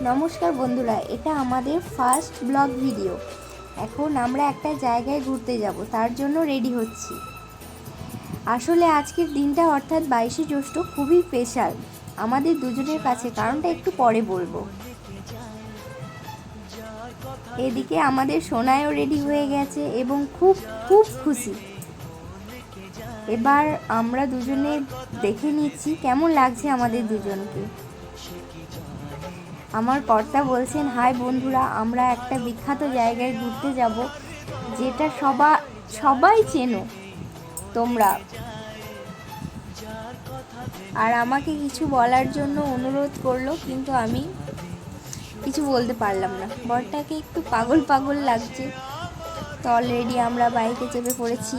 নমস্কার বন্ধুরা, এটা আমাদের ফার্স্ট ব্লগ ভিডিও। এখন আমরা একটা জায়গায় ঘুরতে যাব, তার জন্য রেডি হচ্ছি। আসলে আজকের দিনটা অর্থাৎ 22শে জ্যৈষ্ঠ খুবই স্পেশাল আমাদের দুজনের কাছে, কারণটা একটু পরে বলবো। এদিকে আমাদের সোনাইও রেডি হয়ে গেছে এবং খুব খুব খুশি। এবার আমরা দুজনে দেখে নিচ্ছি কেমন লাগছে আমাদের দুজনকে। আমার কর্তা বলছেন, হাই বন্ধুরা, আমরা একটা বিখ্যাত জায়গায় ঘুরতে যাব, যেটা সবাই চেনো তোমরা। আর আমাকে কিছু বলার জন্য অনুরোধ করলো, কিন্তু আমি কিছু বলতে পারলাম না। বরটাকে একটু পাগল পাগল লাগছে। তো অলরেডি আমরা বাইকে চেপে পড়েছি।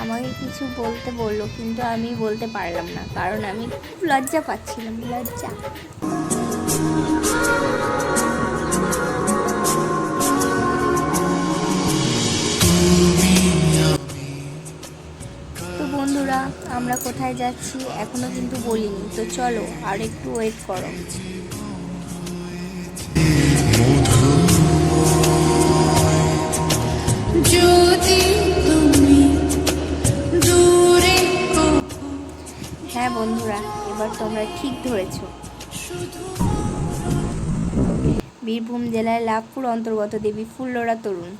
আমাকে কিছু বলতে বললো, কিন্তু আমি বলতে পারলাম না, কারণ আমি খুব লজ্জা পাচ্ছিলাম। লজ্জা। তো বন্ধুরা, আমরা কোথায় যাচ্ছি এখনো কিন্তু বলিনি, তো চলো আর একটু ওয়েট করো। হ্যাঁ বন্ধুরা, এবার তোমরা ঠিক ধরেছ। বীরভূম জেলার লাভপুর অন্তর্গত দেবী ফুল্লরা তরুণ।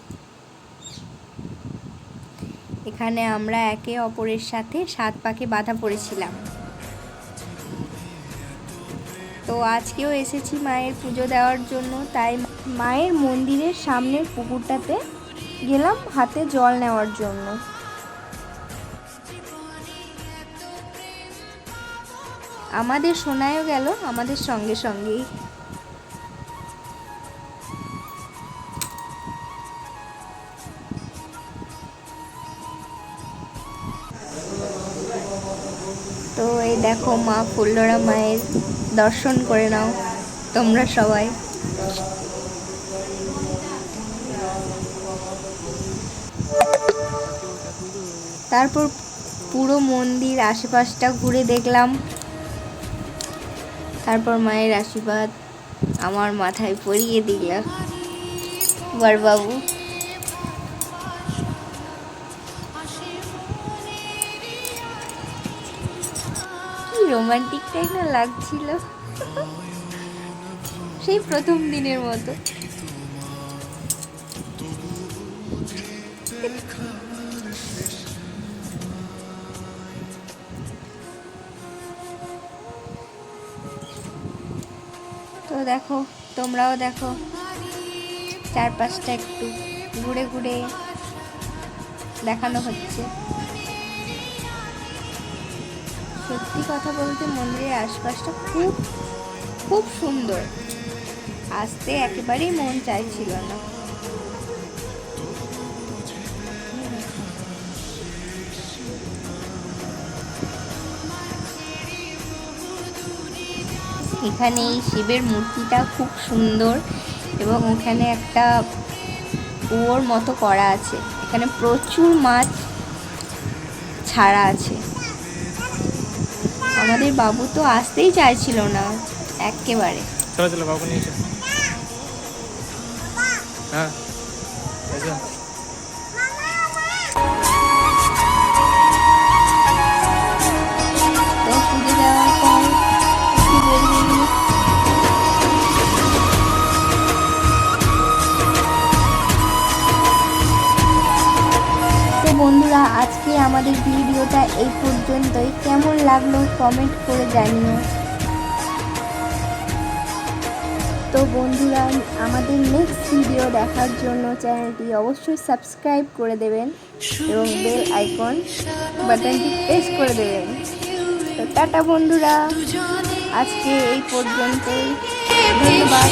এখানে আমরা একে অপরের সাথে 7 পাকে বাঁধা পড়েছিলাম। তো আজকেও এসেছি মায়ের পুজো দেওয়ার জন্য, তাই মায়ের মন্দিরের সামনের পুকুরটাতে গেলাম হাতে জল নেওয়ার জন্য। আমাদের সোনাইও গেল আমাদের সঙ্গে সঙ্গেই। তো এই দেখো, মা ফুল্লরা মায়ের দর্শন করে নাও তোমরা সবাই। তারপর পুরো মন্দির আশেপাশটা ঘুরে দেখলাম। তারপর মায়ের আশীর্বাদ আমার মাথায় পরিয়ে দিল বরবাবু। কি রোমান্টিক টাইপ না লাগছিল, সেই প্রথম দিনের মতো। তো দেখো, তোমরাও দেখো, চারপাশটা একটু ঘুরে ঘুরে দেখানো হচ্ছে। সত্যি কথা বলতে মন্দিরের আশপাশটা খুব খুব সুন্দর। আসতে একেবারেই মন চাইছিল না। এখানে এই শিবের মূর্তিটা খুব সুন্দর, এবং ওখানে একটা কুয়োর মতো করা আছে। এখানে প্রচুর মাছ ছাড়া আছে। আমাদের বাবু তো আসতেই চাইছিল না একেবারে। চলো চলো, বাবু নিয়ে চলো। হ্যাঁ তো পুজো দেওয়ার পর তো বন্ধুরা, আজকে আমাদের ভিডিওটা এই পর্যন্তই। কেমন লাগলো কমেন্ট করে জানিও। তো বন্ধুরা, আমাদের নেক্সট ভিডিও দেখার জন্য চ্যানেলটি অবশ্যই সাবস্ক্রাইব করে দেবেন এবং বেল আইকন বাটনটি প্রেস করে দেবেন। তো টাটা বন্ধুরা, আজকে এই পর্যন্তই। ধন্যবাদ।